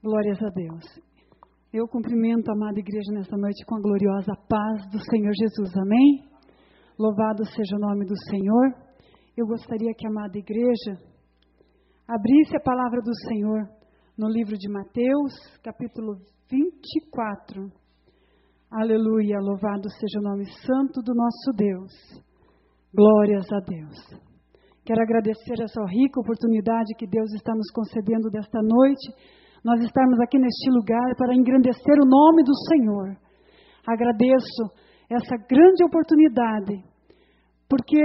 Glórias a Deus. Eu cumprimento a amada igreja nesta noite com a gloriosa paz do Senhor Jesus. Amém? Louvado seja o nome do Senhor. Eu gostaria que a amada igreja abrisse a palavra do Senhor no livro de Mateus, capítulo 24. Aleluia, louvado seja o nome santo do nosso Deus. Glórias a Deus. Quero agradecer essa rica oportunidade que Deus está nos concedendo desta noite, nós estarmos aqui neste lugar para engrandecer o nome do Senhor. Agradeço essa grande oportunidade, porque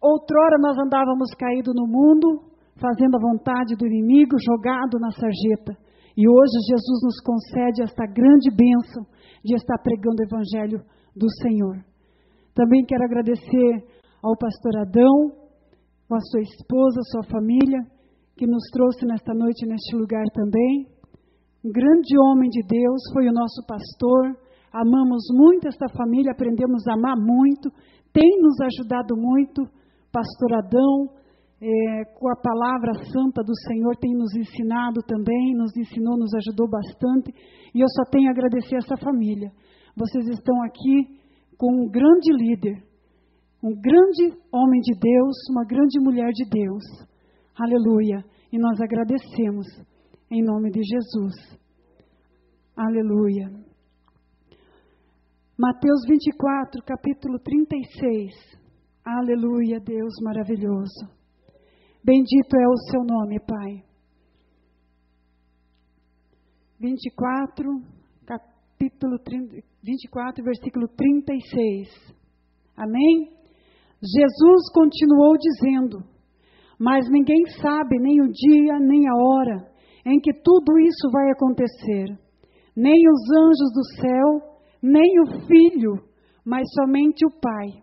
outrora nós andávamos caídos no mundo, fazendo a vontade do inimigo, jogado na sarjeta. E hoje Jesus nos concede esta grande bênção de estar pregando o Evangelho do Senhor. Também quero agradecer ao pastor Adão, com a sua esposa, sua família, que nos trouxe nesta noite, neste lugar também. Um grande homem de Deus, foi o nosso pastor. Amamos muito esta família, aprendemos a amar muito. Tem nos ajudado muito. Pastor Adão, com a palavra santa do Senhor, tem nos ensinado também, nos ensinou, nos ajudou bastante. E eu só tenho a agradecer a essa família. Vocês estão aqui com um grande líder, um grande homem de Deus, uma grande mulher de Deus. Aleluia. E nós agradecemos em nome de Jesus. Aleluia. Mateus 24, capítulo 36. Aleluia, Deus maravilhoso. Bendito é o seu nome, Pai. 24, capítulo 24, versículo 36. Amém? Jesus continuou dizendo: mas ninguém sabe nem o dia, nem a hora em que tudo isso vai acontecer. Nem os anjos do céu, nem o Filho, mas somente o Pai.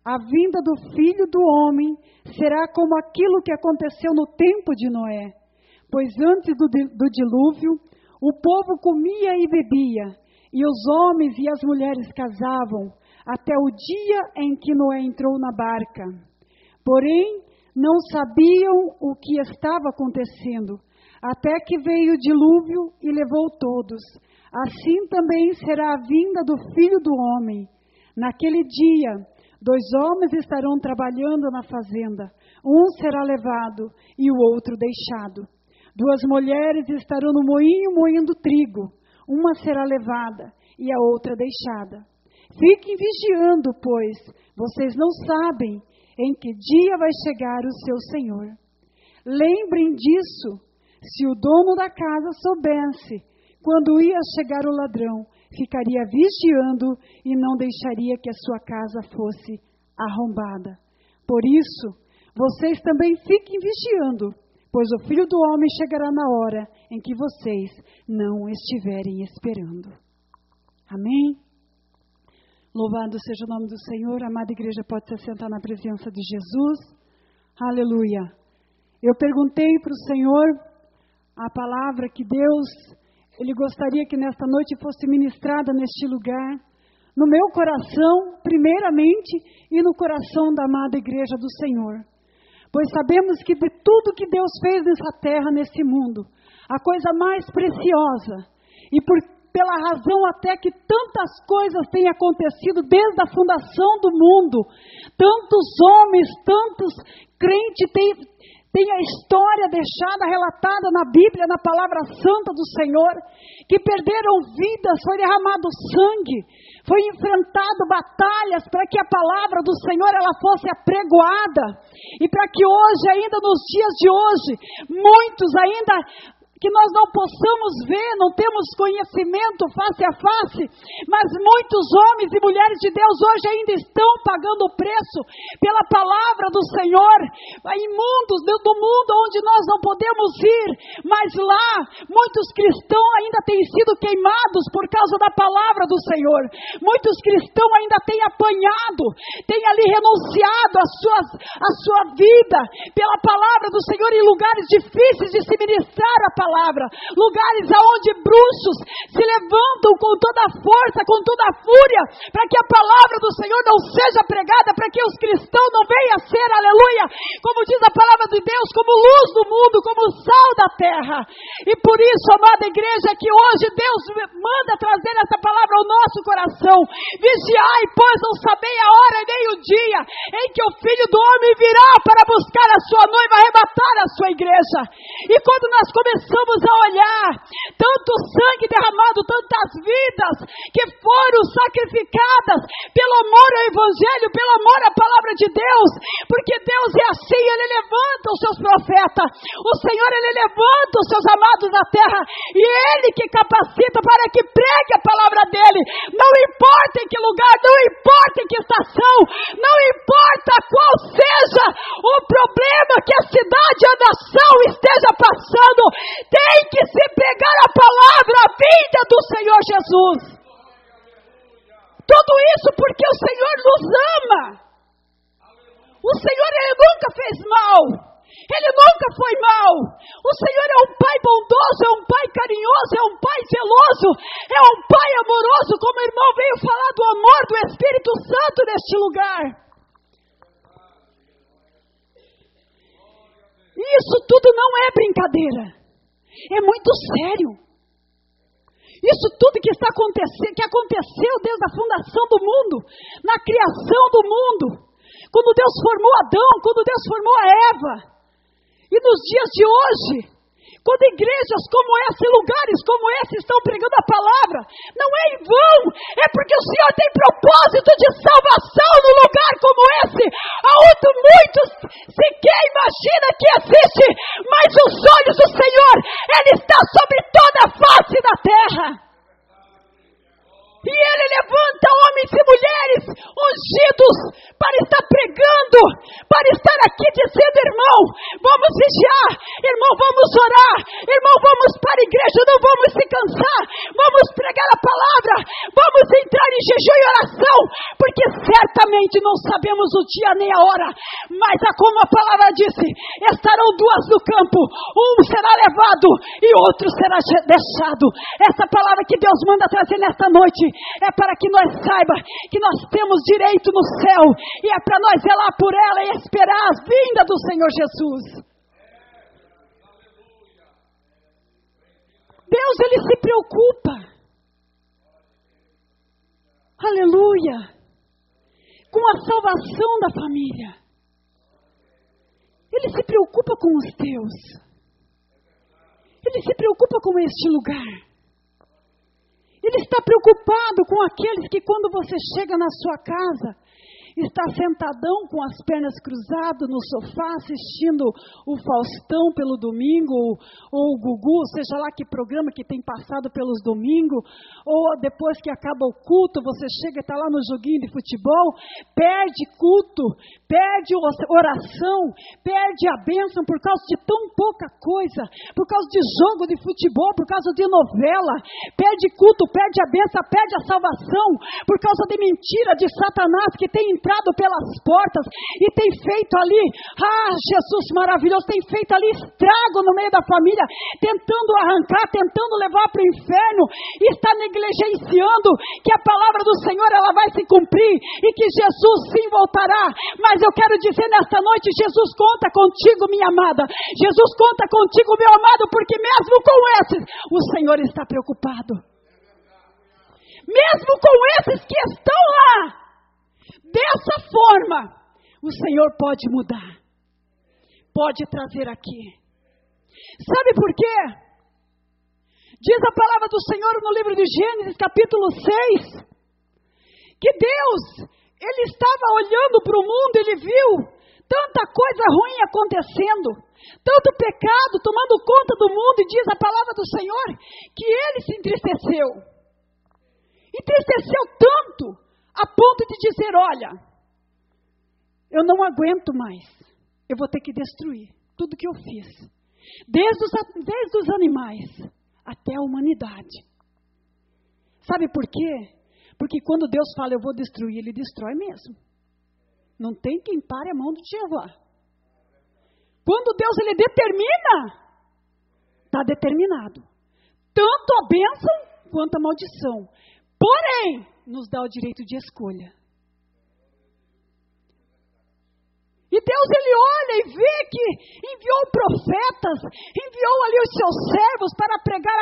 A vinda do Filho do Homem será como aquilo que aconteceu no tempo de Noé. Pois antes do dilúvio, o povo comia e bebia, e os homens e as mulheres casavam, até o dia em que Noé entrou na barca. Porém, não sabiam o que estava acontecendo, até que veio o dilúvio e levou todos. Assim também será a vinda do Filho do Homem. Naquele dia, 2 homens estarão trabalhando na fazenda. Um será levado e o outro deixado. 2 mulheres estarão no moinho moendo trigo. Uma será levada e a outra deixada. Fiquem vigiando, pois vocês não sabem em que dia vai chegar o seu Senhor. Lembrem disso. Se o dono da casa soubesse quando ia chegar o ladrão, ficaria vigiando e não deixaria que a sua casa fosse arrombada. Por isso, vocês também fiquem vigiando, pois o Filho do Homem chegará na hora em que vocês não estiverem esperando. Amém? Louvado seja o nome do Senhor. A amada igreja pode se assentar na presença de Jesus. Aleluia. Eu perguntei para o Senhor a palavra que Deus, Ele gostaria que nesta noite fosse ministrada neste lugar, no meu coração, primeiramente, e no coração da amada igreja do Senhor. Pois sabemos que de tudo que Deus fez nessa terra, nesse mundo, a coisa mais preciosa, e pela razão até que tantas coisas têm acontecido desde a fundação do mundo, tantos homens, tantos crentes têm a história deixada, relatada na Bíblia, na palavra santa do Senhor, que perderam vidas, foi derramado sangue, foi enfrentado batalhas para que a palavra do Senhor ela fosse apregoada, e para que hoje, ainda nos dias de hoje, muitos ainda que nós não possamos ver, não temos conhecimento face a face, mas muitos homens e mulheres de Deus hoje ainda estão pagando o preço pela palavra do Senhor, em mundos do mundo onde nós não podemos ir, mas lá muitos cristãos ainda têm sido queimados por causa da palavra do Senhor, muitos cristãos ainda têm apanhado, têm ali renunciado a sua vida pela palavra do Senhor em lugares difíceis de se ministrar a palavra. Lugares aonde bruxos se levantam com toda a força, com toda a fúria, para que a palavra do Senhor não seja pregada, para que os cristãos não venham a ser, aleluia, como diz a palavra de Deus, como luz do mundo, como sal da da terra. E por isso, amada igreja, que hoje Deus manda trazer essa palavra ao nosso coração. Vigiai, pois não sabeis a hora nem o dia em que o Filho do Homem virá para buscar a sua noiva, arrebatar a sua igreja. E quando nós começamos a olhar tanto sangue derramado, tantas vidas que foram sacrificadas pelo amor ao Evangelho, pelo amor à palavra de Deus, porque Deus é assim, Ele levanta os seus profetas, o Senhor, Ele levanta os seus amados da terra, e Ele que capacita para que pregue a palavra dEle, não importa em que lugar, não importa em que estação, não importa qual seja o problema que a cidade e a nação esteja passando, tem que se pregar a palavra, a vinda do Senhor Jesus. Tudo isso porque o Senhor nos ama. O Senhor, Ele nunca fez mal. Ele nunca foi mal. O Senhor é um Pai bondoso, é um Pai carinhoso, é um Pai zeloso, é um Pai amoroso, como o irmão veio falar do amor do Espírito Santo neste lugar. Isso tudo não é brincadeira. É muito sério. Isso tudo que está acontecendo, que aconteceu desde a fundação do mundo, na criação do mundo, quando Deus formou Adão, quando Deus formou a Eva, e nos dias de hoje, quando igrejas como essa e lugares como esse estão pregando a palavra, não é em vão, é porque o Senhor tem propósito de salvação num lugar como esse, aonde muitos sequer imaginam que existe, mas os olhos do Senhor, Ele está sobre toda a face da terra. E Ele levanta homens e mulheres ungidos para estar pregando, para estar aqui dizendo: irmão, vamos vigiar, irmão, vamos orar, irmão, vamos para a igreja, não vamos se cansar, vamos pregar a palavra, vamos entrar em jejum e oração, porque certamente não sabemos o dia nem a hora, mas como a palavra disse, estarão duas no campo, um será levado e outro será deixado. Essa palavra que Deus manda trazer nesta noite é para que nós saiba que nós temos direito no céu, e é para nós zelar por ela e esperar a vinda do Senhor Jesus. Deus, Ele se preocupa, aleluia, com a salvação da família. Ele se preocupa com os teus. Ele se preocupa com este lugar. Ele está preocupado com aqueles que, quando você chega na sua casa, está sentadão com as pernas cruzadas no sofá, assistindo o Faustão pelo domingo, ou o Gugu, seja lá que programa que tem passado pelos domingos, ou depois que acaba o culto, você chega e está lá no joguinho de futebol, perde culto, perde oração, perde a bênção por causa de tão pouca coisa, por causa de jogo de futebol, por causa de novela, perde culto, perde a bênção, perde a salvação, por causa de mentira de Satanás que tem entrado pelas portas e tem feito ali, Jesus maravilhoso, tem feito ali estrago no meio da família, tentando arrancar, tentando levar para o inferno, e está negligenciando que a palavra do Senhor, ela vai se cumprir, e que Jesus sim voltará. Mas eu quero dizer nesta noite, Jesus conta contigo, minha amada, Jesus conta contigo, meu amado, porque mesmo com esses, o Senhor está preocupado. Mesmo com esses que estão lá, dessa forma, o Senhor pode mudar, pode trazer aqui. Sabe por quê? Diz a palavra do Senhor no livro de Gênesis, capítulo 6, que Deus, Ele estava olhando para o mundo, Ele viu tanta coisa ruim acontecendo, tanto pecado tomando conta do mundo, e diz a palavra do Senhor, que Ele se entristeceu tanto, a ponto de dizer: olha, eu não aguento mais, eu vou ter que destruir tudo que eu fiz, desde os animais até a humanidade. Sabe por quê? Porque quando Deus fala: eu vou destruir, Ele destrói mesmo. Não tem quem pare a mão de Jeová. Quando Deus, Ele determina, está determinado, tanto a bênção quanto a maldição. Porém, nos dá o direito de escolha. E Deus, Ele olha e vê que enviou profetas, enviou ali os seus servos para pregar